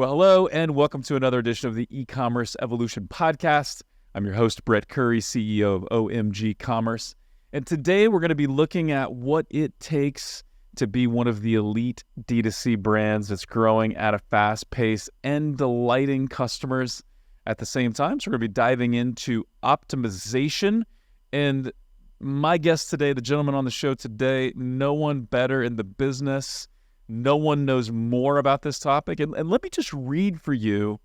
Well, hello, and welcome to another edition of the eCommerce Evolution Podcast. I'm your host, Brett Curry, CEO of OMG Commerce. And today we're going to be looking at what it takes to be one of the elite D2C brands that's growing at a fast pace and delighting customers at the same time. So we're going to be diving into optimization. And my guest today, the gentleman on the show today, no one better in the business. No one knows more about this topic. And let me just read for you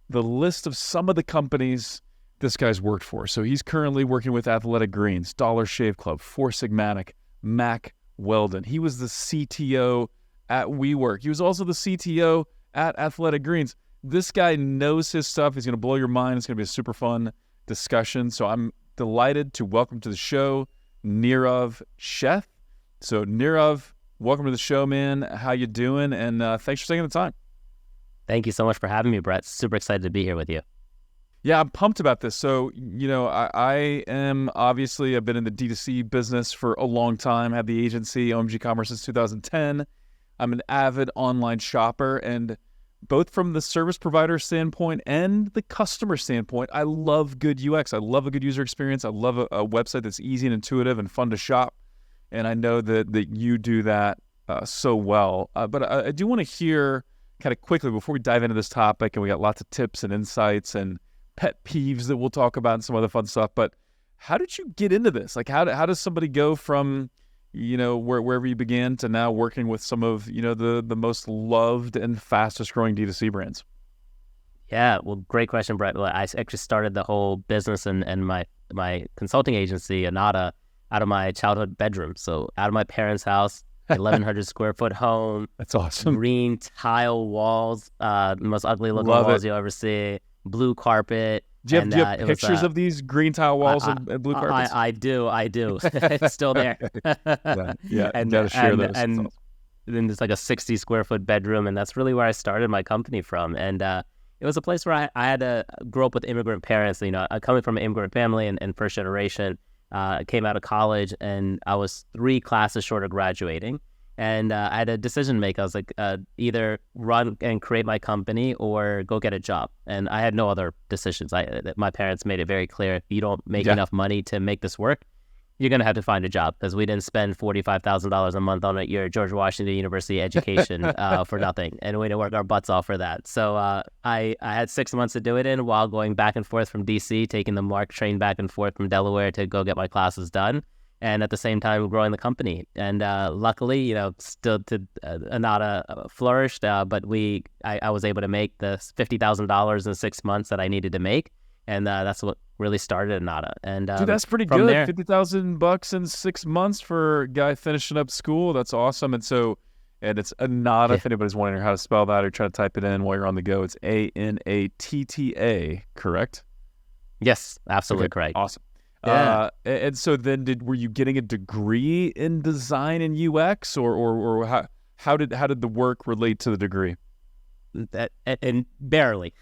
the list of some of the companies this guy's worked for. So he's currently working with Athletic Greens, Dollar Shave Club, Four Sigmatic, Mack Weldon. He was the CTO at WeWork. He was also the CTO at Athletic Greens. This guy knows his stuff. He's going to blow your mind. It's going to be a super fun discussion. So I'm delighted to welcome to the show Nirav Sheth. So Nirav, welcome to the show, man. How you doing? And thanks for taking the time. Thank you so much for having me, Brett. Super excited to be here with you. Yeah, I'm pumped about this. So, I am obviously, I've been in the D2C business for a long time, had the agency, OMG Commerce since 2010. I'm an avid online shopper, and both from the service provider standpoint and the customer standpoint, I love good UX. I love a good user experience. I love a website that's easy and intuitive and fun to shop. And I know that you do that so well. But I do want to hear kind of quickly before we dive into this topic, and we got lots of tips and insights and pet peeves that we'll talk about and some other fun stuff. But how did you get into this? Like, how does somebody go from, wherever you began to now working with some of, the most loved and fastest growing D2C brands? Yeah, well, great question, Brett. Well, I actually started the whole business and my consulting agency, Anata, out of my childhood bedroom. So out of my parents' house, 1,100 square foot home. That's awesome. Green tile walls, the most ugly looking walls you'll ever see. Blue carpet. Do you have pictures of these green tile walls and blue carpets? I do. It's still there. yeah. And gotta share those. And then it's like a 60 square foot bedroom, and that's really where I started my company from. And it was a place where I had to grow up with immigrant parents. Coming from an immigrant family and first generation. I came out of college and I was 3 classes short of graduating, and I had a decision to make. I was like, either run and create my company or go get a job. And I had no other decisions. My parents made it very clear, if you don't make enough money to make this work, you're going to have to find a job, because we didn't spend $45,000 a month on your George Washington University education for nothing. And we didn't work our butts off for that. So I had 6 months to do it in, while going back and forth from DC, taking the MARC train back and forth from Delaware to go get my classes done. And at the same time, growing the company. And luckily, still Anata flourished, but I was able to make the $50,000 in 6 months that I needed to make. And that's what really started Anata. And dude, that's pretty good. There, $50,000 in 6 months for a guy finishing up school. That's awesome. And it's Anata. If anybody's wondering how to spell that or try to type it in while you're on the go, it's ANATTA, correct? Yes, absolutely correct. Awesome. Yeah. And so then were you getting a degree in design and UX, or how did the work relate to the degree? And barely.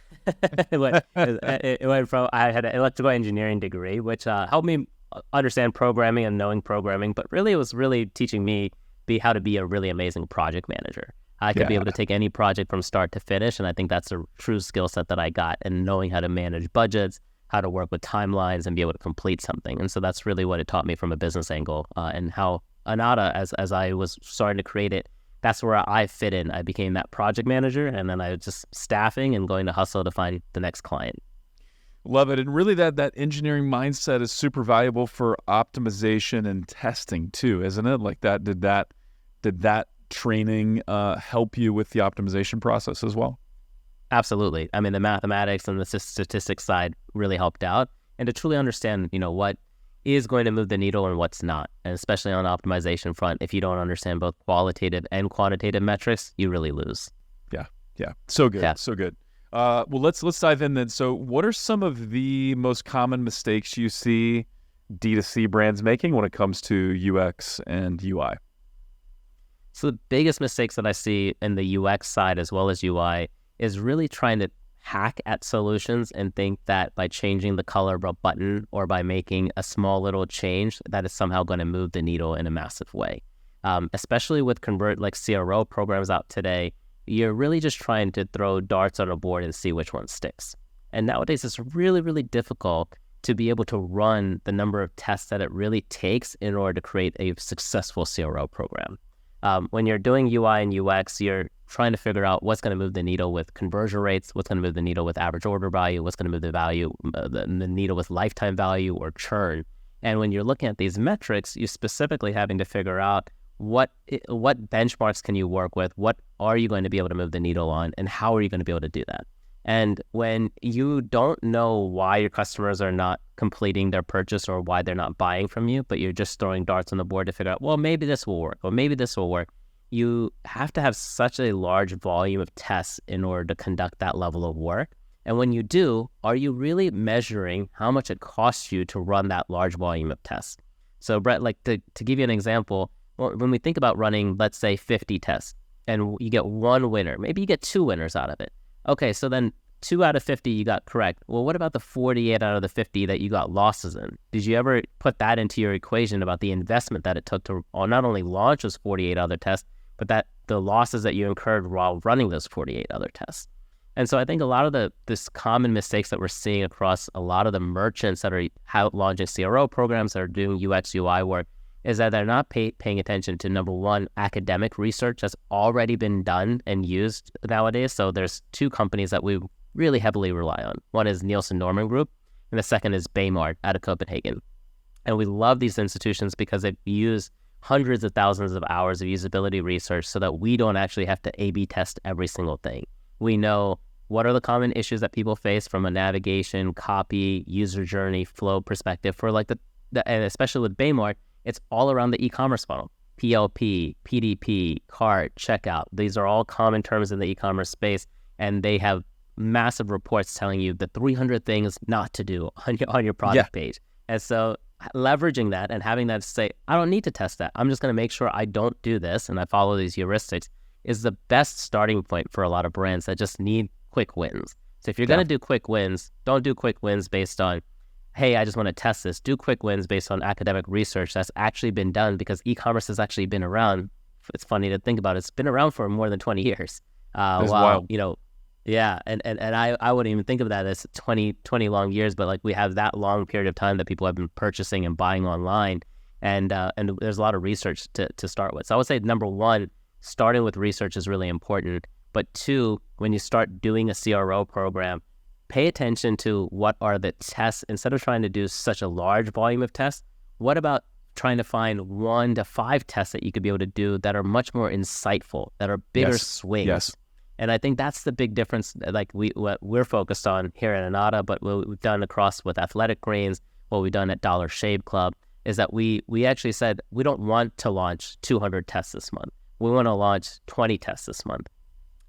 it went from, I had an electrical engineering degree, which helped me understand programming and knowing programming, but really it was really teaching me how to be a really amazing project manager. I could be able to take any project from start to finish, and I think that's a true skill set that I got, and knowing how to manage budgets, how to work with timelines, and be able to complete something. And so that's really what it taught me from a business angle, and how Anata, as I was starting to create it, that's where I fit in. I became that project manager, and then I was just staffing and going to hustle to find the next client. Love it. And really that engineering mindset is super valuable for optimization and testing too, isn't it? Like that, did that training help you with the optimization process as well? Absolutely. I mean, the mathematics and the statistics side really helped out. And to truly understand, what is going to move the needle and what's not. And especially on the optimization front, if you don't understand both qualitative and quantitative metrics, you really lose. Yeah. So good. So good. Well, let's dive in then. So what are some of the most common mistakes you see D2C brands making when it comes to UX and UI? So the biggest mistakes that I see in the UX side as well as UI is really trying to hack at solutions and think that by changing the color of a button or by making a small little change, that is somehow going to move the needle in a massive way. Especially with CRO programs out today, you're really just trying to throw darts on a board and see which one sticks. And nowadays, it's really, really difficult to be able to run the number of tests that it really takes in order to create a successful CRO program. When you're doing UI and UX, you're trying to figure out what's going to move the needle with conversion rates, what's going to move the needle with average order value, what's going to move the needle with lifetime value or churn. And when you're looking at these metrics, you're specifically having to figure out what benchmarks can you work with, what are you going to be able to move the needle on, and how are you going to be able to do that? And when you don't know why your customers are not completing their purchase or why they're not buying from you, but you're just throwing darts on the board to figure out, well, maybe this will work, or maybe this will work, you have to have such a large volume of tests in order to conduct that level of work. And when you do, are you really measuring how much it costs you to run that large volume of tests? So Brett, like to give you an example, when we think about running, let's say 50 tests, and you get one winner, maybe you get two winners out of it. Okay, so then 2 out of 50 you got correct. Well, what about the 48 out of the 50 that you got losses in? Did you ever put that into your equation about the investment that it took to not only launch those 48 other tests, but that the losses that you incurred while running those 48 other tests? And so I think a lot of this common mistakes that we're seeing across a lot of the merchants that are launching CRO programs, that are doing UX, UI work, is that they're not paying attention to, number one, academic research that's already been done and used nowadays. So there's two companies that we really heavily rely on. One is Nielsen Norman Group, and the second is Baymart out of Copenhagen. And we love these institutions because they use hundreds of thousands of hours of usability research so that we don't actually have to A/B test every single thing. We know what are the common issues that people face from a navigation, copy, user journey, flow perspective. For like and especially with Baymart, it's all around the e-commerce funnel. PLP, PDP, cart, checkout. These are all common terms in the e-commerce space, and they have massive reports telling you the 300 things not to do on your product page. And so leveraging that and having that say, I don't need to test that. I'm just going to make sure I don't do this and I follow these heuristics is the best starting point for a lot of brands that just need quick wins. So if you're going to do quick wins, don't do quick wins based on, hey, I just want to test this. Do quick wins based on academic research that's actually been done, because e-commerce has actually been around. It's funny to think about. It's been around for more than 20 years. That's wild. Yeah, and I wouldn't even think of that as 20 long years, but like we have that long period of time that people have been purchasing and buying online, and there's a lot of research to start with. So I would say, number one, starting with research is really important. But two, when you start doing a CRO program, pay attention to what are the tests. Instead of trying to do such a large volume of tests, what about trying to find 1 to 5 tests that you could be able to do that are much more insightful, that are bigger swings? Yes. And I think that's the big difference, like what we're focused on here at Anata, but what we've done across with Athletic Greens, what we've done at Dollar Shave Club, is that we actually said we don't want to launch 200 tests this month. We want to launch 20 tests this month.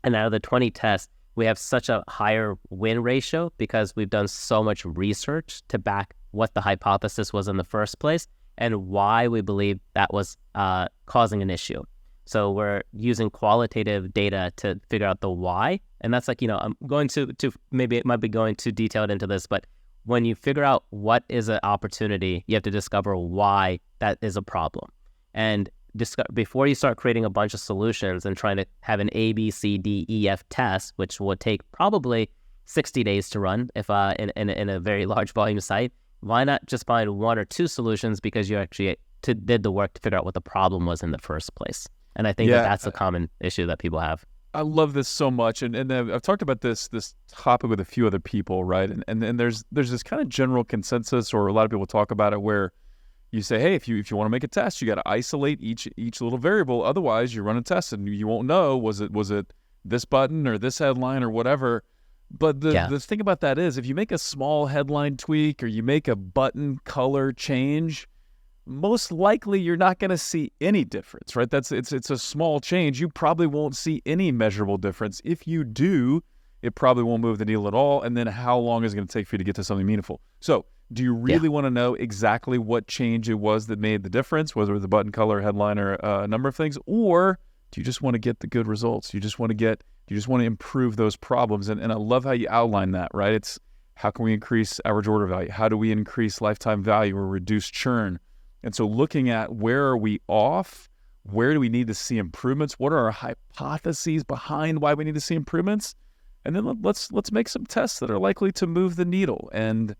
And out of the 20 tests, we have such a higher win ratio because we've done so much research to back what the hypothesis was in the first place and why we believe that was causing an issue. So we're using qualitative data to figure out the why. And that's like, I'm going to maybe it might be going too detailed into this, but when you figure out what is an opportunity, you have to discover why that is a problem. And before you start creating a bunch of solutions and trying to have an A, B, C, D, E, F test, which would take probably 60 days to run if in a very large volume site, why not just find 1 or 2 solutions because you actually did the work to figure out what the problem was in the first place? And I think that's a common issue that people have. I love this so much, and I've talked about this topic with a few other people, right? And there's this kind of general consensus, or a lot of people talk about it, where you say, hey, if you want to make a test, you got to isolate each little variable. Otherwise, you run a test and you won't know was it this button or this headline or whatever. But the thing about that is, if you make a small headline tweak or you make a button color change, most likely you're not going to see any difference, right? It's a small change. You probably won't see any measurable difference. If you do, it probably won't move the needle at all. And then how long is it going to take for you to get to something meaningful? So do you really want to know exactly what change it was that made the difference, whether it was the button color, headline, or a number of things? Or do you just want to get the good results? You just want to improve those problems. And I love how you outline that, right? It's how can we increase average order value? How do we increase lifetime value or reduce churn? And so looking at where are we off? where do we need to see improvements? What are our hypotheses behind why we need to see improvements? And then let's make some tests that are likely to move the needle. And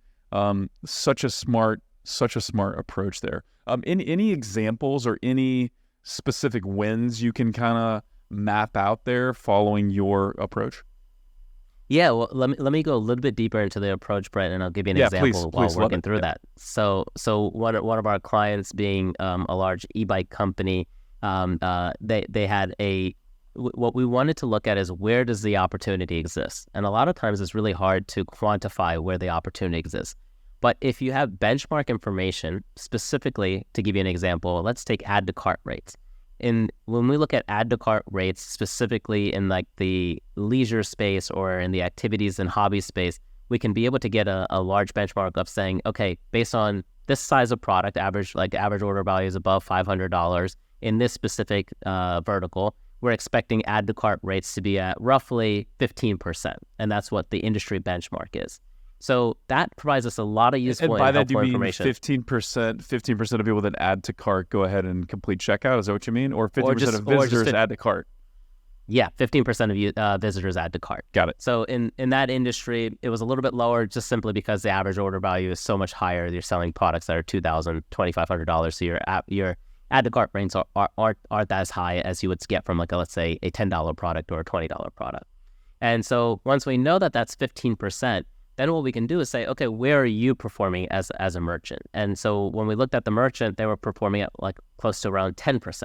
such a smart approach there. Any examples or any specific wins you can kind of map out there following your approach? Yeah, well, let me go a little bit deeper into the approach, Brent, and I'll give you an example while working through that. So one of our clients being a large e-bike company, they had what we wanted to look at is where does the opportunity exist? And a lot of times it's really hard to quantify where the opportunity exists. But if you have benchmark information, specifically, to give you an example, let's take add to cart rates. When we look at add to cart rates, specifically in like the leisure space or in the activities and hobby space, we can be able to get a large benchmark of saying, okay, based on this size of product, average order value is above $500 in this specific vertical, we're expecting add to cart rates to be at roughly 15%. And that's what the industry benchmark is. So that provides us a lot of useful and helpful information. And by that, you mean 15% of people that add to cart go ahead and complete checkout? Is that what you mean? Or 50% of visitors add to cart? Yeah, 15% of visitors add to cart. Got it. So in that industry, it was a little bit lower just simply because the average order value is so much higher. You're selling products that are $2,000, $2,500. So your add to cart rates aren't as high as you would get from let's say a $10 product or a $20 product. And so once we know that that's 15%, then what we can do is say, okay, where are you performing as a merchant? And so when we looked at the merchant, they were performing at close to around 10%.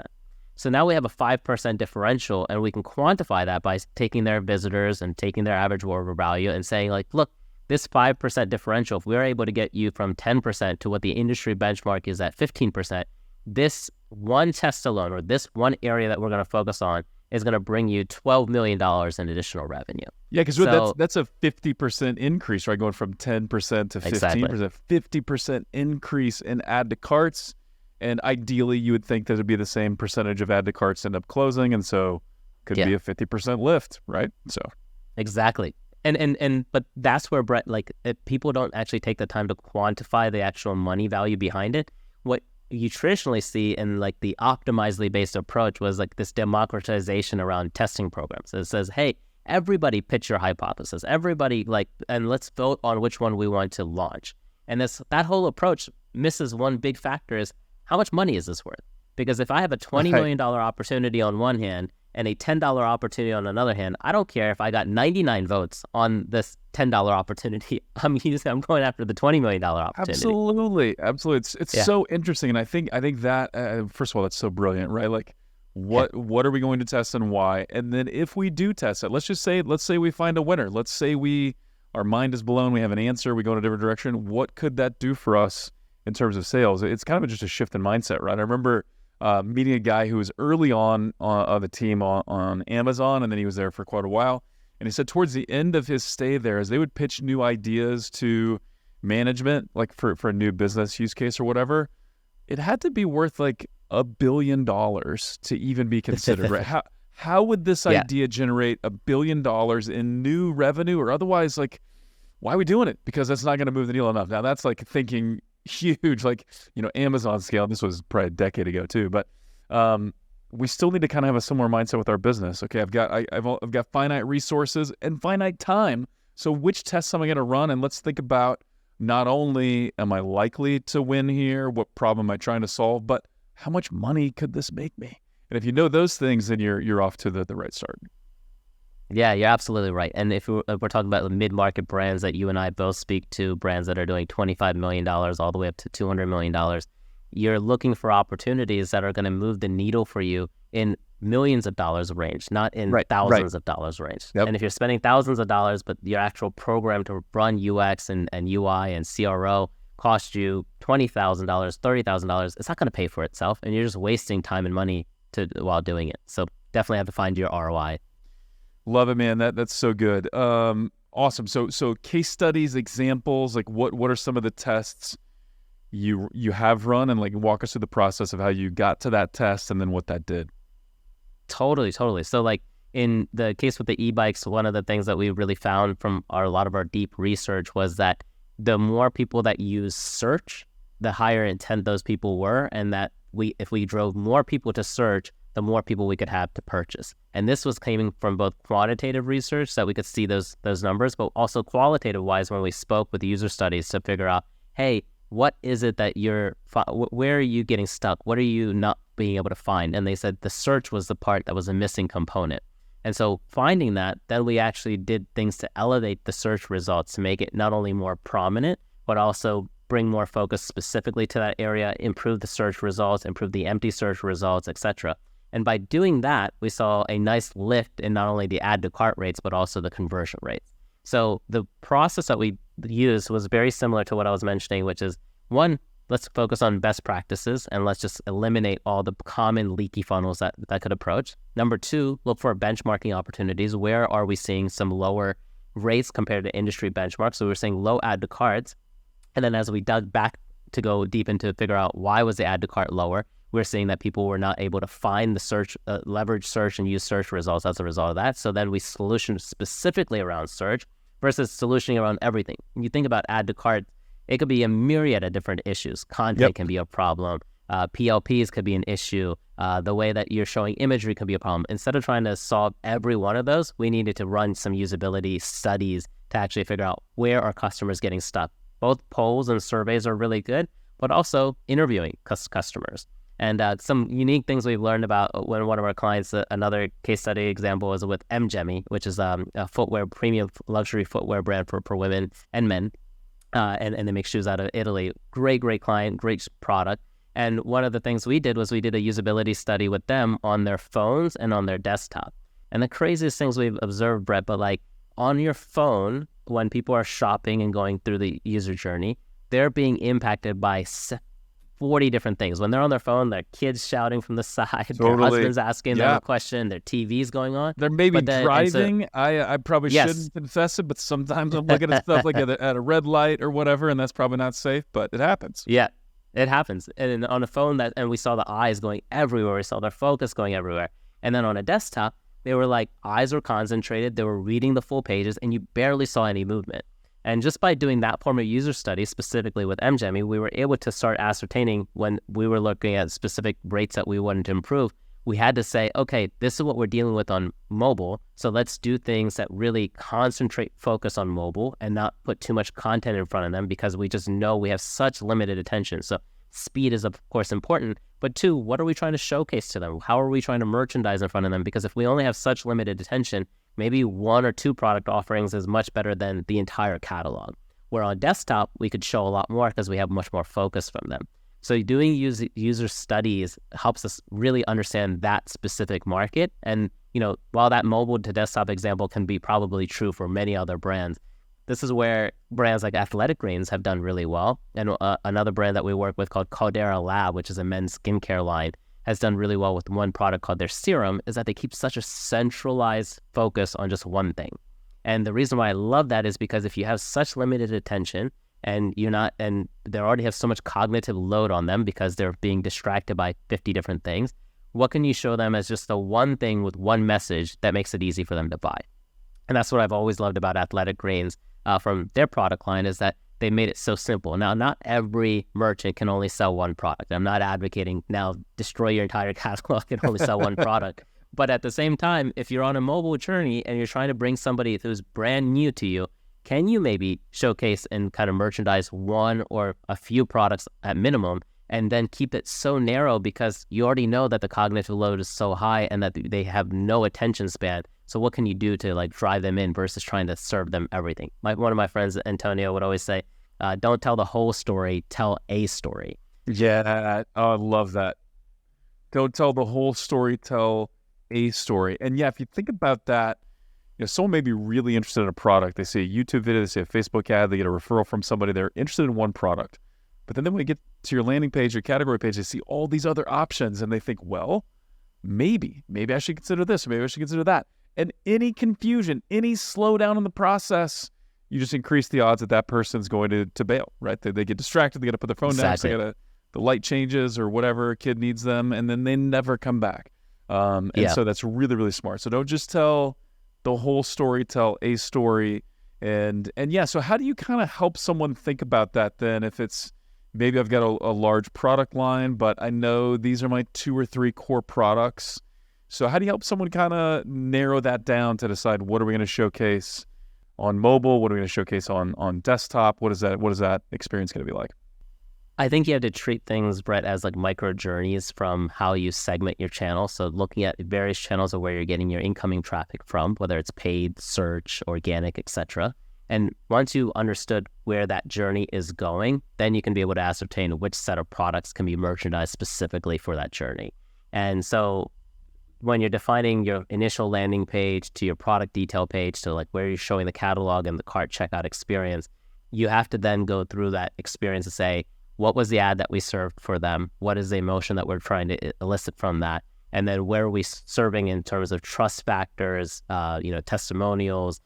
So now we have a 5% differential, and we can quantify that by taking their visitors and taking their average order value and saying look, this 5% differential, if we're able to get you from 10% to what the industry benchmark is at 15%, this one test alone, or this one area that we're going to focus on, is going to bring you $12 million in additional revenue. Yeah, because that's a 50% increase, right? Going from 10% to 15%, exactly. 50% increase in add to carts. And ideally, you would think that it'd be the same percentage of add to carts end up closing. And so could be a 50% lift, right? So exactly. But that's where, Brett, people don't actually take the time to quantify the actual money value behind it. What you traditionally see in the optimizedly based approach was this democratization around testing programs. It says, hey, everybody pitch your hypothesis. Everybody and let's vote on which one we want to launch. And that whole approach misses one big factor is how much money is this worth? Because if I have a $20 million opportunity on one hand and a $10 opportunity on another hand, I don't care if I got 99 votes on this $10 opportunity. I'm going after the $20 million opportunity. Absolutely. It's so interesting, and I think that first of all, that's so brilliant, right? What are we going to test and why? And then if we do test it, let's say we find a winner. Let's say our mind is blown. We have an answer. We go in a different direction. What could that do for us in terms of sales? It's kind of just a shift in mindset, right? I remember meeting a guy who was early on the team on Amazon, and then he was there for quite a while. And he said towards the end of his stay there, as they would pitch new ideas to management, for a new business use case or whatever, it had to be worth $1 billion to even be considered, right? How would this idea generate $1 billion in new revenue, or otherwise, why are we doing it? Because that's not going to move the needle enough. Now that's thinking huge, Amazon scale. This was probably a decade ago too, but we still need to kind of have a similar mindset with our business. Okay, I've got finite resources and finite time. So which tests am I going to run? And let's think about not only am I likely to win here, what problem am I trying to solve, but how much money could this make me? And if you know those things, then you're off to the right start. Yeah, you're absolutely right. And if we're talking about the mid-market brands that you and I both speak to, brands that are doing $25 million all the way up to $200 million, you're looking for opportunities that are going to move the needle for you in millions of dollars range, not in thousands of dollars range. Yep. And if you're spending thousands of dollars, but your actual program to run UX and UI and CRO cost you $20,000, $30,000, it's not going to pay for itself. And you're just wasting time and money while doing it. So definitely have to find your ROI. Love it, man. That's so good. Awesome. So case studies, examples, what are some of the tests you have run, and walk us through the process of how you got to that test and then what that did. Totally. So in the case with the e-bikes, one of the things that we really found from a lot of our deep research was that the more people that use search, the higher intent those people were, and that if we drove more people to search, the more people we could have to purchase. And this was coming from both quantitative research that we could see those numbers, but also qualitative wise when we spoke with user studies to figure out, hey, what is it that where are you getting stuck? What are you not being able to find? And they said the search was the part that was a missing component. And so finding that, then we actually did things to elevate the search results to make it not only more prominent, but also bring more focus specifically to that area, improve the search results, improve the empty search results, etc. And by doing that, we saw a nice lift in not only the add to cart rates, but also the conversion rates. So the process that we used was very similar to what I was mentioning, which is one, let's focus on best practices and let's just eliminate all the common leaky funnels that could approach. Number two, look for benchmarking opportunities. Where are we seeing some lower rates compared to industry benchmarks? So we were saying low add to carts. And then as we dug back to go deep into figure out why was the add to cart lower, we're seeing that people were not able to find the search, leverage search and use search results as a result of that. So then we solutioned specifically around search versus solutioning around everything. When you think about add to cart, it could be a myriad of different issues. Content can be a problem. PLPs could be an issue. The way that you're showing imagery could be a problem. Instead of trying to solve every one of those, we needed to run some usability studies to actually figure out where are customers getting stuck. Both polls and surveys are really good, but also interviewing customers. And some unique things we've learned about when one of our clients, another case study example was with Mgemi, which is a footwear, premium luxury footwear brand for women and men. And they make shoes out of Italy. Great client, great product. And one of the things we did was we did a usability study with them on their phones and on their desktop. And the craziest things we've observed, Brett, but like on your phone, when people are shopping and going through the user journey, they're being impacted by 40 different things. When they're on their phone, their kids shouting from the side, their husband's asking them a question, their TV's going on. They're maybe driving. I probably shouldn't confess it, but sometimes I'm looking at stuff like at a red light or whatever, and that's probably not safe, but it happens. Yeah, it happens. And on a phone, and we saw the eyes going everywhere. We saw their focus going everywhere. And then on a desktop, they were like, eyes were concentrated, they were reading the full pages, and you barely saw any movement. And just by doing that form of user study, specifically with Mgemi, we were able to start ascertaining when we were looking at specific rates that we wanted to improve. We had to say, okay, this is what we're dealing with on mobile, so let's do things that really concentrate focus on mobile and not put too much content in front of them because we just know we have such limited attention. So speed is, of course, important, but two, what are we trying to showcase to them? How are we trying to merchandise in front of them? Because if we only have such limited attention, maybe one or two product offerings is much better than the entire catalog. Where on desktop, we could show a lot more because we have much more focus from them. So doing user studies helps us really understand that specific market. And, while that mobile to desktop example can be probably true for many other brands, this is where brands like Athletic Greens have done really well. And another brand that we work with called Caldera Lab, which is a men's skincare line, has done really well with one product called their serum, is that they keep such a centralized focus on just one thing. And the reason why I love that is because if you have such limited attention and they already have so much cognitive load on them because they're being distracted by 50 different things, what can you show them as just the one thing with one message that makes it easy for them to buy? And that's what I've always loved about Athletic Greens from their product line is that they made it so simple. Now, not every merchant can only sell one product. I'm not advocating now destroy your entire catalog and only sell one product. But at the same time, if you're on a mobile journey and you're trying to bring somebody who's brand new to you, can you maybe showcase and kind of merchandise one or a few products at minimum and then keep it so narrow because you already know that the cognitive load is so high and that they have no attention span. So what can you do to like drive them in versus trying to serve them everything? One of my friends, Antonio, would always say, don't tell the whole story, tell a story. Yeah, I love that. Don't tell the whole story, tell a story. And yeah, if you think about that, someone may be really interested in a product. They see a YouTube video, they see a Facebook ad, they get a referral from somebody. They're interested in one product. But then when we get to your landing page, your category page, they see all these other options and they think, well, maybe I should consider this, or maybe I should consider that. And any confusion, any slowdown in the process, you just increase the odds that person's going to bail, right? They get distracted, they got to put their phone down, so the light changes or whatever, kid needs them, and then they never come back. So that's really, really smart. So don't just tell the whole story, tell a story. And yeah, so how do you kind of help someone think about that then if it's, maybe I've got a large product line, but I know these are my 2 or 3 core products. So how do you help someone kind of narrow that down to decide what are we going to showcase on mobile? What are we going to showcase on desktop? What is that experience going to be like? I think you have to treat things, Brett, as like micro journeys from how you segment your channel. So looking at various channels of where you're getting your incoming traffic from, whether it's paid, search, organic, etc. And once you understood where that journey is going, then you can be able to ascertain which set of products can be merchandised specifically for that journey. And so when you're defining your initial landing page to your product detail page to like where you're showing the catalog and the cart checkout experience, you have to then go through that experience and say, what was the ad that we served for them? What is the emotion that we're trying to elicit from that? And then where are we serving in terms of trust factors, testimonials,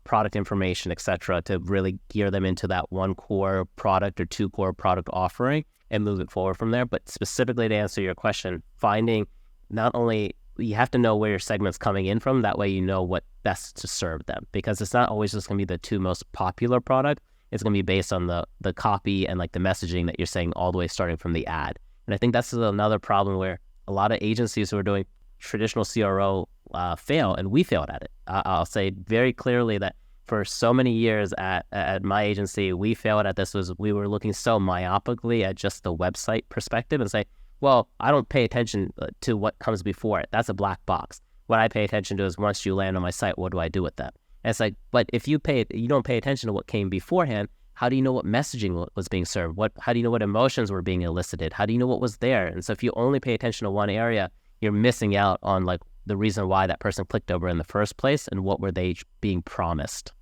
product information, et cetera, to really gear them into that 1 core product or 2 core product offering and move it forward from there. But specifically to answer your question, finding not only you have to know where your segment's coming in from, that way you know what best to serve them, because it's not always just going to be the 2 most popular product. It's going to be based on the copy and like the messaging that you're saying all the way starting from the ad. And I think that's another problem where a lot of agencies who are doing traditional CRO fail, and we failed at it. I'll say very clearly that for so many years at my agency, we failed at this. We were looking so myopically at just the website perspective and say, well, I don't pay attention to what comes before it. That's a black box. What I pay attention to is once you land on my site, what do I do with that? And it's like, but if you don't pay attention to what came beforehand, how do you know what messaging was being served? How do you know what emotions were being elicited? How do you know what was there? And so if you only pay attention to one area, you're missing out on like the reason why that person clicked over in the first place and what were they being promised.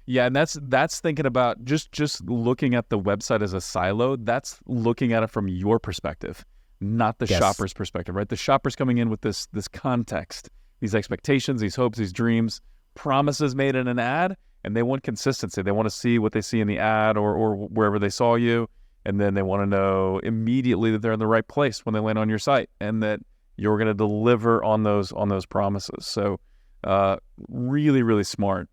Yeah, and that's thinking about just looking at the website as a silo. That's looking at it from your perspective, not the shopper's perspective, right? The shopper's coming in with this context, these expectations, these hopes, these dreams, promises made in an ad, and they want consistency. They want to see what they see in the ad or wherever they saw you, and then they want to know immediately that they're in the right place when they land on your site and that you're going to deliver on those promises. So really, really smart.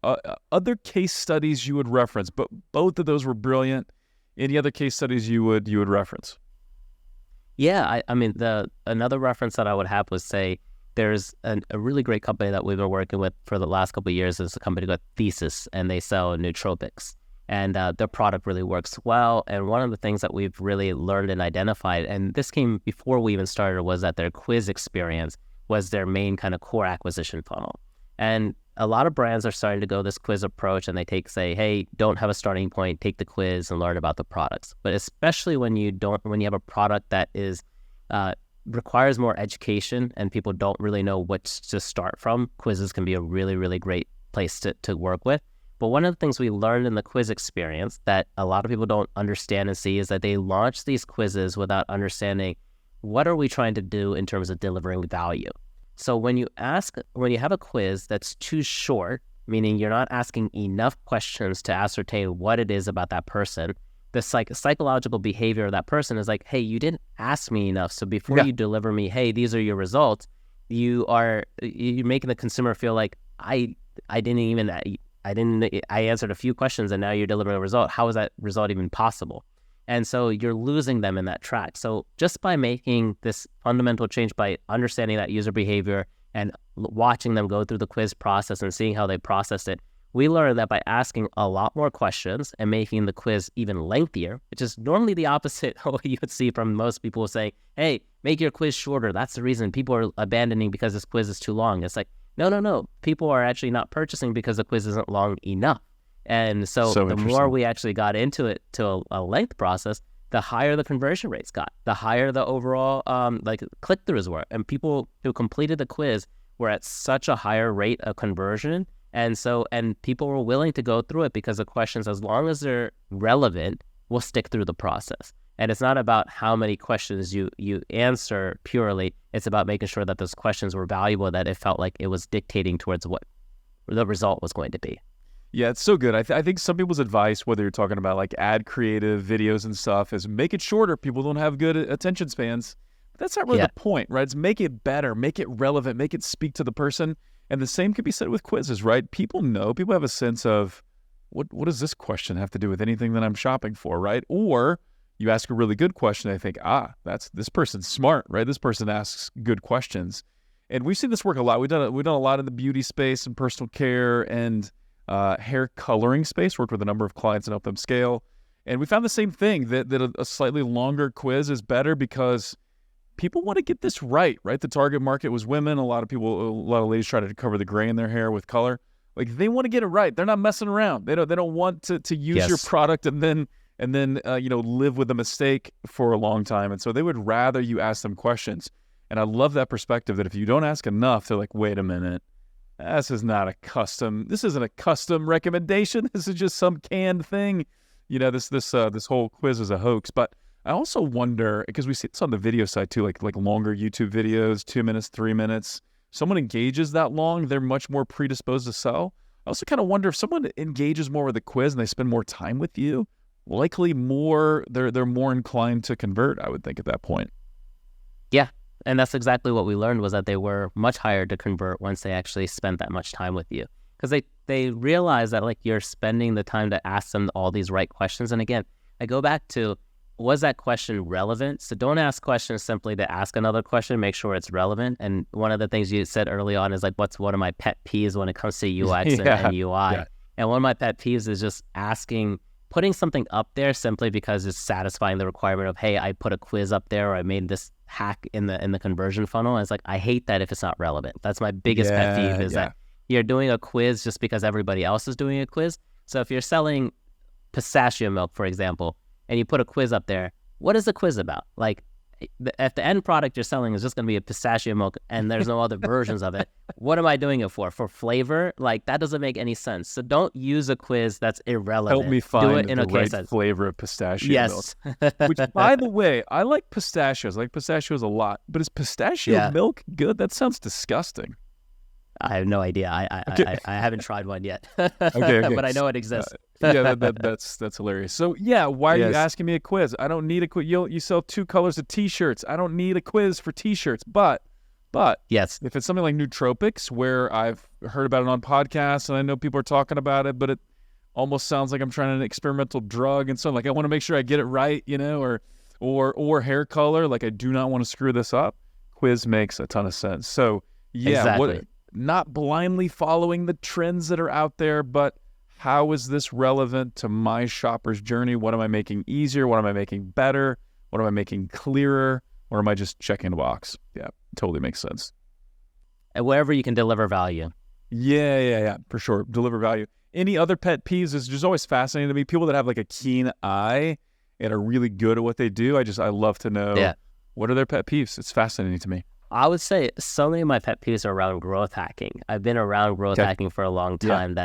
Other case studies you would reference, but both of those were brilliant. Any other case studies you would reference? Yeah, I mean, another reference that I would have was say, there's a really great company that we've been working with for the last couple of years. Is a company called Thesis, and they sell nootropics. And their product really works well. And one of the things that we've really learned and identified, and this came before we even started, was that their quiz experience was their main kind of core acquisition funnel. And a lot of brands are starting to go this quiz approach, and they say, hey, don't have a starting point, take the quiz and learn about the products. But especially when you have a product that is requires more education and people don't really know what to start from, quizzes can be a really, really great place to work with. But one of the things we learned in the quiz experience that a lot of people don't understand and see is that they launch these quizzes without understanding what are we trying to do in terms of delivering value. So when you have a quiz that's too short, meaning you're not asking enough questions to ascertain what it is about that person, the psychological behavior of that person is like, hey, you didn't ask me enough. So before you deliver me, hey, these are your results, you're making the consumer feel like I answered a few questions and now you're delivering a result. How is that result even possible? And so you're losing them in that track. So just by making this fundamental change, by understanding that user behavior and watching them go through the quiz process and seeing how they process it, we learned that by asking a lot more questions and making the quiz even lengthier, which is normally the opposite of what you would see from most people saying, hey, make your quiz shorter. That's the reason people are abandoning because this quiz is too long. It's like, no. People are actually not purchasing because the quiz isn't long enough. And so the more we actually got into it to a length process, the higher the conversion rates got, the higher the overall click-throughs were. And people who completed the quiz were at such a higher rate of conversion. And people were willing to go through it because the questions, as long as they're relevant, will stick through the process. And it's not about how many questions you answer purely. It's about making sure that those questions were valuable, that it felt like it was dictating towards what the result was going to be. Yeah, it's so good. I think some people's advice, whether you're talking about like ad creative videos and stuff, is make it shorter. People don't have good attention spans. But that's not really the point, right? It's make it better, make it relevant, make it speak to the person. And the same can be said with quizzes, right? People have a sense of what does this question have to do with anything that I'm shopping for, right? Or you ask a really good question, I think, this person's smart, right? This person asks good questions. And we've seen this work a lot. We've done a lot in the beauty space and personal care and hair coloring space, worked with a number of clients and helped them scale. And we found the same thing, that a slightly longer quiz is better because people want to get this right? The target market was women. A lot of ladies try to cover the gray in their hair with color. Like, they want to get it right. They're not messing around. They don't want to use your product and then live with a mistake for a long time. And so they would rather you ask them questions. And I love that perspective that if you don't ask enough, they're like, wait a minute, this isn't a custom recommendation. This is just some canned thing. This whole quiz is a hoax. But I also wonder, because we see this on the video side too, like longer YouTube videos, 2 minutes, 3 minutes. Someone engages that long, they're much more predisposed to sell. I also kind of wonder if someone engages more with the quiz and they spend more time with you, likely they're more inclined to convert, I would think, at that point. Yeah. And that's exactly what we learned, was that they were much higher to convert once they actually spent that much time with you. Because they realize that, like, you're spending the time to ask them all these right questions. And again, I go back to, was that question relevant? So don't ask questions simply to ask another question, make sure it's relevant. And one of the things you said early on is, like, what's one of my pet peeves when it comes to UX and UI? Yeah. And one of my pet peeves is just putting something up there simply because it's satisfying the requirement of, hey, I put a quiz up there, or I made this hack in the conversion funnel. And it's like, I hate that if it's not relevant. That's my biggest pet peeve, is that you're doing a quiz just because everybody else is doing a quiz. So if you're selling pistachio milk, for example, and you put a quiz up there, what is the quiz about? Like, if the end product you're selling is just going to be a pistachio milk and there's no other versions of it, what am I doing it for? For flavor? Like, that doesn't make any sense. So don't use a quiz that's irrelevant. Help me find the right flavor of pistachio milk. Which, by the way, I like pistachios. I like pistachios a lot. But is pistachio milk good? That sounds disgusting. I have no idea. I haven't tried one yet. Okay. But I know it exists. That's hilarious. So why are you asking me a quiz? I don't need a quiz. You sell 2 colors of T-shirts. I don't need a quiz for T-shirts. But yes, if it's something like nootropics, where I've heard about it on podcasts and I know people are talking about it, but it almost sounds like I'm trying an experimental drug, and so, like, I want to make sure I get it right, or hair color. Like, I do not want to screw this up. Quiz makes a ton of sense. So exactly. Not blindly following the trends that are out there, but how is this relevant to my shopper's journey? What am I making easier? What am I making better? What am I making clearer? Or am I just checking the box? Yeah, totally makes sense. And wherever you can deliver value. Yeah, for sure. Deliver value. Any other pet peeves? Is just always fascinating to me. People that have, like, a keen eye and are really good at what they do. I love to know what are their pet peeves. It's fascinating to me. I would say so many of my pet peeves are around growth hacking. I've been around growth hacking for a long time,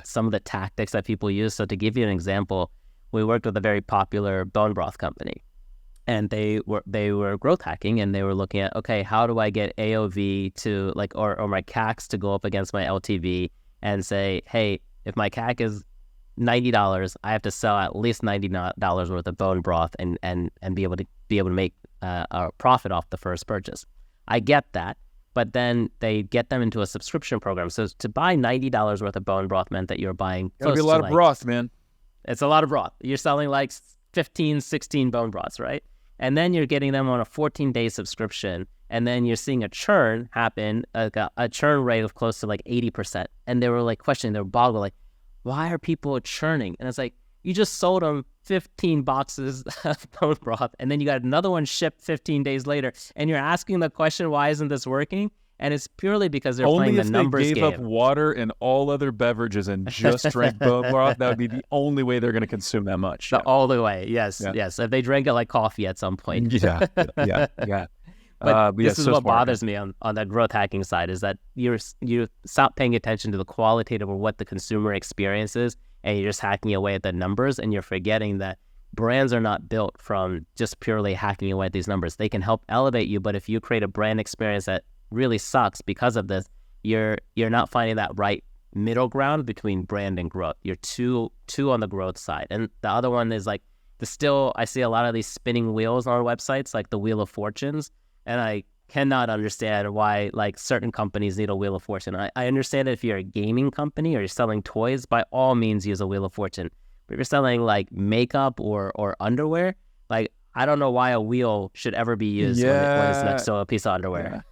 some of the tactics that people use. So to give you an example, we worked with a very popular bone broth company, and they were growth hacking, and they were looking at, okay, how do I get AOV to, like, or my CACs to go up against my LTV, and say, hey, if my CAC is $90, I have to sell at least $90 worth of bone broth and be able to make a profit off the first purchase. I get that, but then they get them into a subscription program. So to buy $90 worth of bone broth meant that you're buying close to a lot of broth, man. It's a lot of broth. You're selling like 15, 16 bone broths, right? And then you're getting them on a 14-day subscription, and then you're seeing a churn happen, a churn rate of close to like 80%. And they were like questioning, they were boggled, like, why are people churning? And it's like, you just sold them 15 boxes of bone broth, and then you got another one shipped 15 days later, and you're asking the question, why isn't this working? And it's purely because they're playing the numbers game. Only if they gave up water and all other beverages and just drank bone broth, that would be the only way they're going to consume that much. The only way, yes. If they drank it like coffee at some point. Yeah. But this is what bothers me on that growth hacking side, is that you stop paying attention to the qualitative or what the consumer experience is, and you're just hacking away at the numbers, and you're forgetting that brands are not built from just purely hacking away at these numbers. They can help elevate you, but if you create a brand experience that really sucks because of this, you're not finding that right middle ground between brand and growth. You're too on the growth side. And the other one is like, I see a lot of these spinning wheels on websites, like the Wheel of Fortunes, and I cannot understand why, like, certain companies need a Wheel of Fortune. I understand that if you're a gaming company or you're selling toys, by all means use a Wheel of Fortune. But if you're selling like makeup or underwear, Like, I don't know why a wheel should ever be used when it's next to a piece of underwear.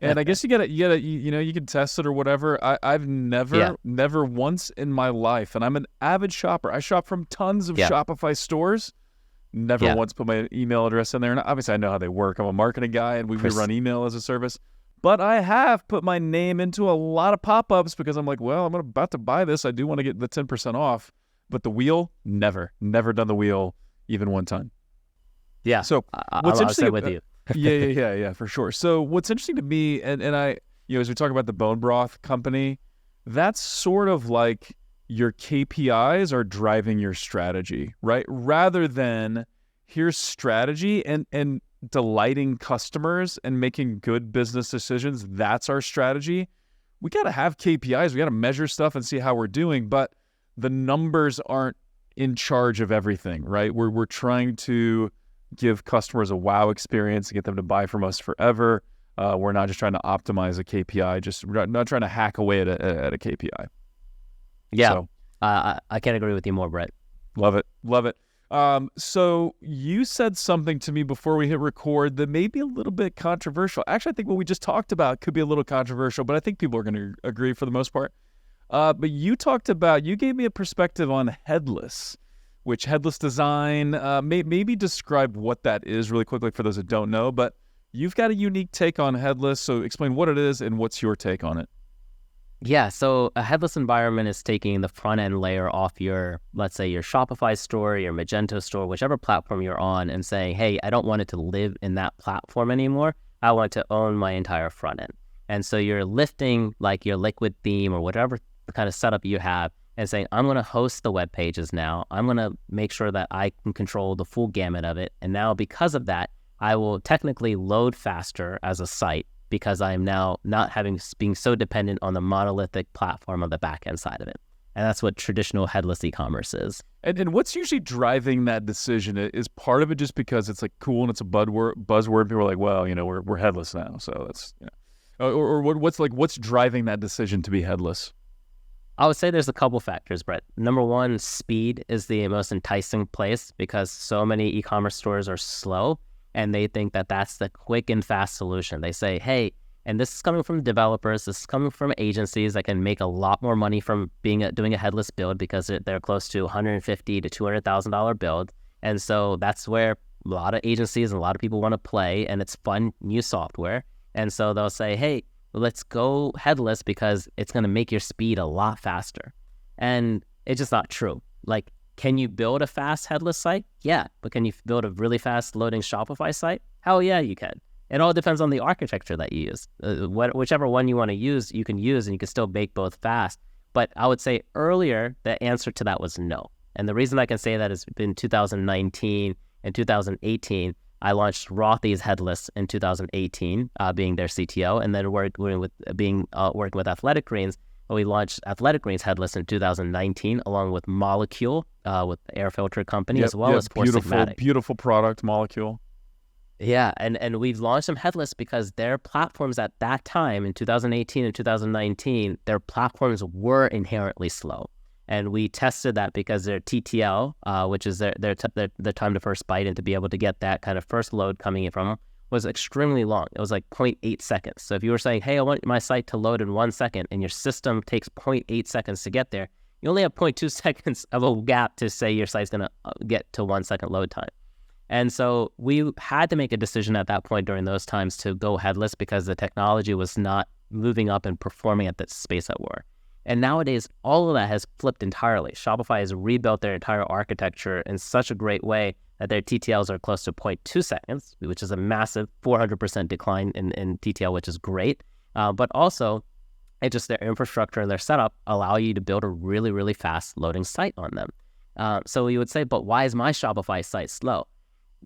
And I guess you can test it or whatever. I've never once in my life, and I'm an avid shopper. I shop from tons of Shopify stores. Never once put my email address in there. And obviously I know how they work. I'm a marketing guy and we run email as a service. But I have put my name into a lot of pop-ups because I'm like, well, I'm about to buy this. I do want to get the 10% off. But the wheel, never done the wheel even one time. Yeah. So what's interesting with you? Yeah, for sure. So what's interesting to me, and I, as we talk about the bone broth company, that's sort of like your KPIs are driving your strategy, right? Rather than here's strategy and delighting customers and making good business decisions. That's our strategy. We got to have KPIs. We got to measure stuff and see how we're doing, but the numbers aren't in charge of everything, right? We're trying to give customers a wow experience, get them to buy from us forever. We're not just trying to optimize a KPI, we're not trying to hack away at a KPI. Yeah, so, I can't agree with you more, Brett. Love it. So you said something to me before we hit record that may be a little bit controversial. Actually, I think what we just talked about could be a little controversial, but I think people are going to agree for the most part. But you gave me a perspective on headless, which headless design, maybe describe what that is really quickly for those that don't know, but you've got a unique take on headless. So explain what it is and what's your take on it. Yeah, so a headless environment is taking the front end layer off your, let's say your Shopify store, your Magento store, whichever platform you're on, and saying, hey, I don't want it to live in that platform anymore. I want to own my entire front end. And so you're lifting like your liquid theme or whatever kind of setup you have and saying, I'm going to host the web pages now. I'm going to make sure that I can control the full gamut of it. And now because of that, I will technically load faster as a site, because I am now not being so dependent on the monolithic platform on the back-end side of it. And that's what traditional headless e-commerce is. And what's usually driving that decision? Is part of it just because it's like cool and it's a buzzword? People are like, well, we're headless now. So that's, or what's driving that decision to be headless? I would say there's a couple factors, Brett. Number one, speed is the most enticing place because so many e-commerce stores are slow. And they think that that's the quick and fast solution. They say, hey, and this is coming from developers, this is coming from agencies that can make a lot more money from doing a headless build because they're close to $150,000 to $200,000 build. And so that's where a lot of agencies and a lot of people want to play, and it's fun new software. And so they'll say, hey, let's go headless because it's going to make your speed a lot faster. And it's just not true. Like, can you build a fast headless site? Yeah. But can you build a really fast loading Shopify site? Hell yeah, you can. It all depends on the architecture that you use. Whichever one you want to use, you can use, and you can still bake both fast. But I would say earlier, the answer to that was no. And the reason I can say that is in 2019 and 2018, I launched Rothy's Headless in 2018, being their CTO, and then working with Athletic Greens. We launched Athletic Greens Headless in 2019, along with Molecule, with the air filter company, as well as Four Sigmatic. Beautiful product, Molecule. Yeah, and we've launched them headless because their platforms at that time, in 2018 and 2019, their platforms were inherently slow. And we tested that because their TTL, which is their time to first byte, and to be able to get that kind of first load coming in from them, was extremely long. It was like 0.8 seconds. So if you were saying, hey, I want my site to load in 1 second, and your system takes 0.8 seconds to get there, you only have 0.2 seconds of a gap to say your site's going to get to 1 second load time. And so we had to make a decision at that point during those times to go headless because the technology was not moving up and performing at the space that we're. And nowadays, all of that has flipped entirely. Shopify has rebuilt their entire architecture in such a great way that their TTLs are close to 0.2 seconds, which is a massive 400% decline in TTL, which is great. But also, it's just their infrastructure and their setup allow you to build a really, really fast loading site on them. So you would say, but why is my Shopify site slow?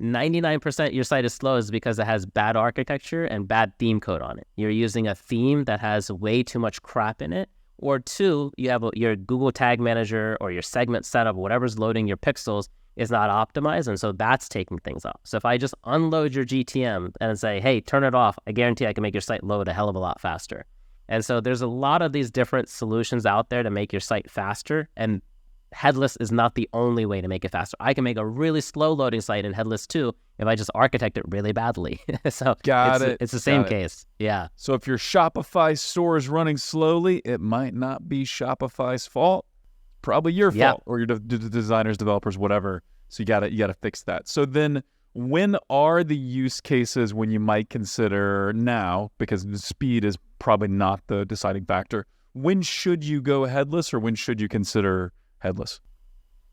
99% your site is slow is because it has bad architecture and bad theme code on it. You're using a theme that has way too much crap in it. Or two, you have your Google Tag Manager or your segment setup, whatever's loading your pixels, is not optimized, and so that's taking things off. So if I just unload your GTM and say, hey, turn it off, I guarantee I can make your site load a hell of a lot faster. And so there's a lot of these different solutions out there to make your site faster, and headless is not the only way to make it faster. I can make a really slow loading site in headless too if I just architect it really badly. So it's the same case. Yeah. So if your Shopify store is running slowly, it might not be Shopify's fault. Probably your fault, or your designers, developers, whatever. So you gotta fix that. So then, when are the use cases when you might consider now, because the speed is probably not the deciding factor, when should you go headless, or when should you consider headless?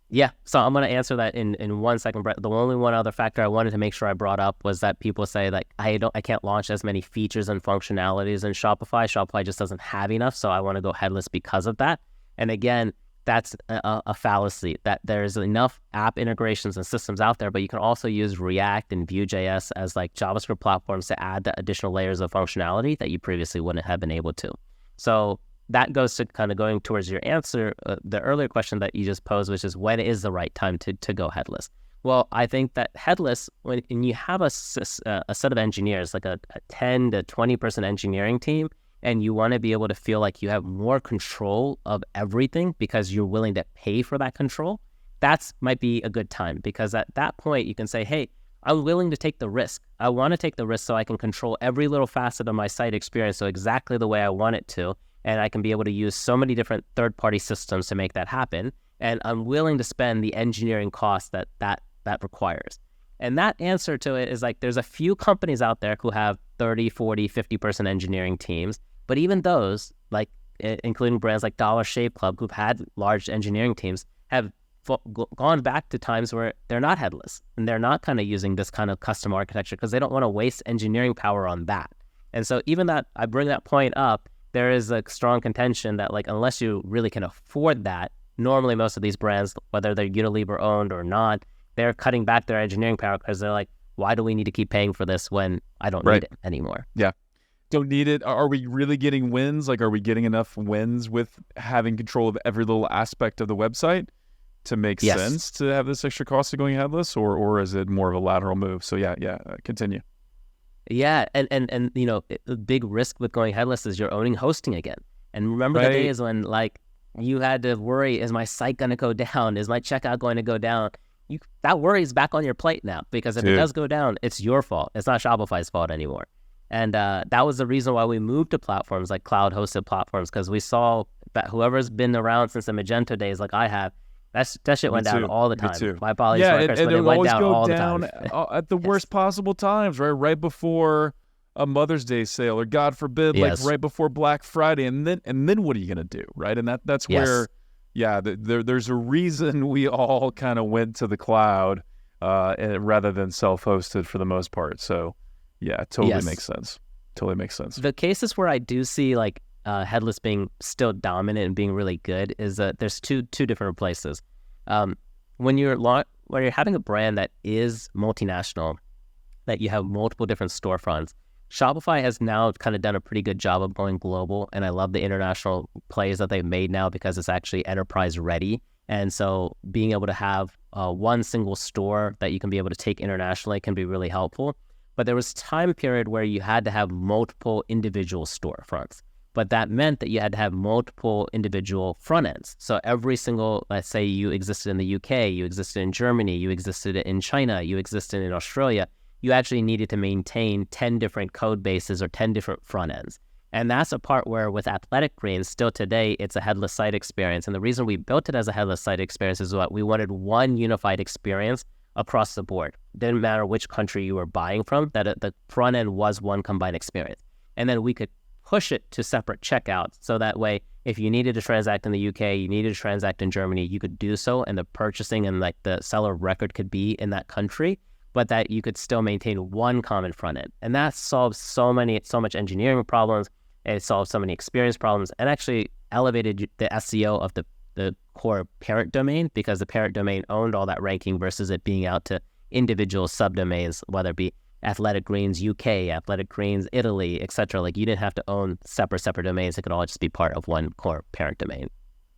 Yeah, so I'm going to answer that in 1 second, Brett. The only one other factor I wanted to make sure I brought up was that people say like, I can't launch as many features and functionalities in Shopify. Shopify just doesn't have enough, so I want to go headless because of that. And again, that's a fallacy, that there's enough app integrations and systems out there, but you can also use React and Vue.js as like JavaScript platforms to add the additional layers of functionality that you previously wouldn't have been able to. So that goes to kind of going towards your answer, the earlier question that you just posed, which is when is the right time to go headless? Well, I think that headless, when you have a set of engineers, like a 10 to 20 person engineering team, and you want to be able to feel like you have more control of everything because you're willing to pay for that control, that might be a good time, because at that point you can say, hey, I'm willing to take the risk. I want to take the risk so I can control every little facet of my site experience so exactly the way I want it to, and I can be able to use so many different third-party systems to make that happen, and I'm willing to spend the engineering cost that requires. And that answer to it is like, there's a few companies out there who have 30, 40, 50-person engineering teams, but even those, like including brands like Dollar Shave Club, who've had large engineering teams, have gone back to times where they're not headless and they're not kind of using this kind of custom architecture because they don't want to waste engineering power on that. And so even that, I bring that point up, there is a strong contention that like, unless you really can afford that, normally most of these brands, whether they're Unilever owned or not, they're cutting back their engineering power because they're like, why do we need to keep paying for this when I don't need it anymore? Yeah. Don't need it. Are we really getting wins? Like, are we getting enough wins with having control of every little aspect of the website to make sense to have this extra cost of going headless, or is it more of a lateral move? So continue. Yeah, and you know, the big risk with going headless is you're owning hosting again. And remember the days when like you had to worry, is my site going to go down? Is my checkout going to go down? That worry is back on your plate now, because if it does go down, it's your fault. It's not Shopify's fault anymore. And that was the reason why we moved to platforms like cloud-hosted platforms, because we saw that whoever's been around since the Magento days, like I have, that shit went down all the time. My apologies, workers, but it went down all the time. At the worst possible times, right? Right before a Mother's Day sale, or God forbid, like right before Black Friday, and then what are you gonna do, right? And that's where, there's a reason we all kind of went to the cloud rather than self-hosted for the most part. So. Yeah, totally makes sense. Totally makes sense. The cases where I do see like headless being still dominant and being really good is that there's two different places. When you're having a brand that is multinational, that you have multiple different storefronts, Shopify has now kind of done a pretty good job of going global, and I love the international plays that they've made now because it's actually enterprise ready. And so being able to have one single store that you can be able to take internationally can be really helpful. But there was a time period where you had to have multiple individual storefronts. But that meant that you had to have multiple individual front ends. So every single, let's say you existed in the UK, you existed in Germany, you existed in China, you existed in Australia, you actually needed to maintain 10 different code bases or 10 different front ends. And that's a part where with Athletic Greens, still today, it's a headless site experience. And the reason we built it as a headless site experience is what we wanted: one unified experience across the board. Didn't matter which country you were buying from, that the front end was one combined experience. And then we could push it to separate checkouts, so that way, if you needed to transact in the UK, you needed to transact in Germany, you could do so, and the purchasing and like the seller record could be in that country, but that you could still maintain one common front end. And that solves so much engineering problems, it solved so many experience problems, and actually elevated the SEO of the core parent domain, because the parent domain owned all that ranking versus it being out to individual subdomains, whether it be Athletic Greens UK, Athletic Greens Italy, etc. Like you didn't have to own separate domains. It could all just be part of one core parent domain.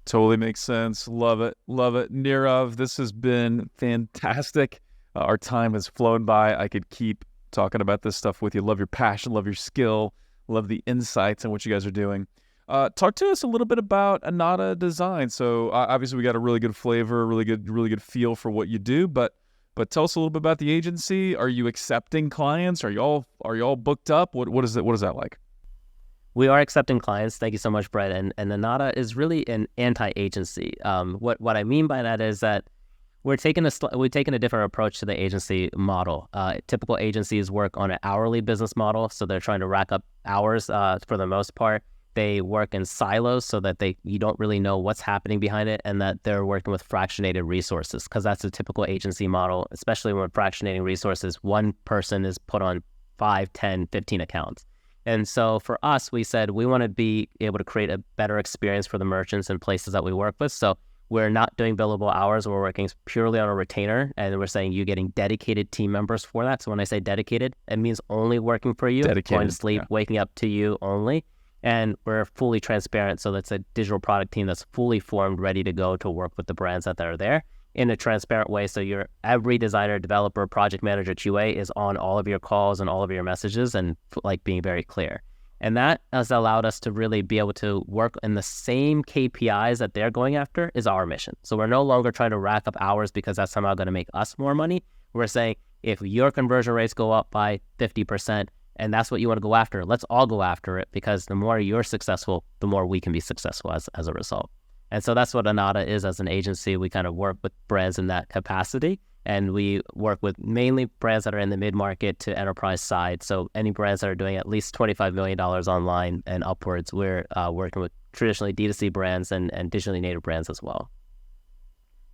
Totally makes sense. Love it. Nirav, this has been fantastic. Our time has flown by. I could keep talking about this stuff with you. Love your passion, love your skill, love the insights and what you guys are doing. Talk to us a little bit about Anata Design. So obviously we got a really good flavor, really good feel for what you do, but tell us a little bit about the agency. Are you accepting clients? Are you all booked up? What is that like? We are accepting clients. Thank you so much, Brett. And Anata is really an anti-agency. What I mean by that is that we're taking a different approach to the agency model. Typical agencies work on an hourly business model, so they're trying to rack up hours for the most part. They work in silos so that you don't really know what's happening behind it, and that they're working with fractionated resources, because that's a typical agency model, especially when fractionating resources. One person is put on 5, 10, 15 accounts. And so for us, we said we want to be able to create a better experience for the merchants and places that we work with. So we're not doing billable hours. We're working purely on a retainer, and we're saying you're getting dedicated team members for that. So when I say dedicated, it means only working for you, going to sleep, waking up to you only. And we're fully transparent. So that's a digital product team that's fully formed, ready to go to work with the brands that are there in a transparent way. So every designer, developer, project manager, QA is on all of your calls and all of your messages, and like being very clear. And that has allowed us to really be able to work in the same KPIs that they're going after is our mission. So we're no longer trying to rack up hours because that's somehow going to make us more money. We're saying if your conversion rates go up by 50%, and that's what you want to go after, let's all go after it, because the more you're successful, the more we can be successful as a result. And so that's what Anata is as an agency. We kind of work with brands in that capacity, and we work with mainly brands that are in the mid-market to enterprise side. So any brands that are doing at least $25 million online and upwards, we're working with traditionally D2C brands and digitally native brands as well.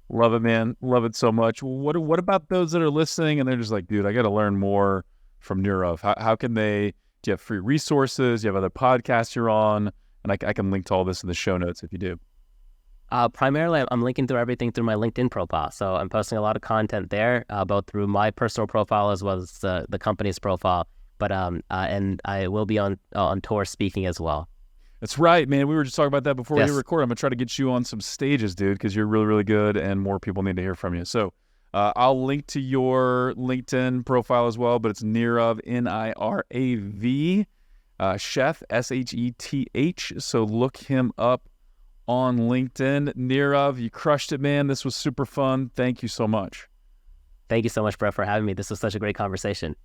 Love it, man. Love it so much. What about those that are listening and they're just like, dude, I got to learn more from Nirav? How can they? Do you have free resources? Do you have other podcasts you're on? And I can link to all this in the show notes if you do. Primarily, I'm linking through everything through my LinkedIn profile. So I'm posting a lot of content there, both through my personal profile as well as the company's profile. But and I will be on tour speaking as well. That's right, man. We were just talking about that before Yes. we recorded. I'm going to try to get you on some stages, dude, because you're really, really good and more people need to hear from you. So I'll link to your LinkedIn profile as well, but it's Nirav, Nirav, Sheth, Sheth. So look him up on LinkedIn. Nirav, you crushed it, man. This was super fun. Thank you so much. Thank you so much, Brett, for having me. This was such a great conversation.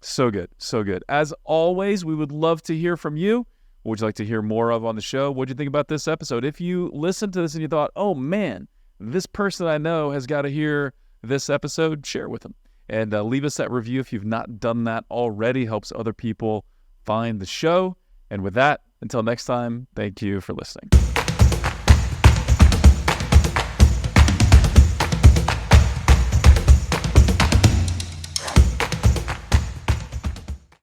So good. So good. As always, we would love to hear from you. What would you like to hear more of on the show? What did you think about this episode? If you listened to this and you thought, oh man, this person I know has got to hear this episode, share it with them. And leave us that review if you've not done that already. Helps other people find the show. And with that, until next time, thank you for listening.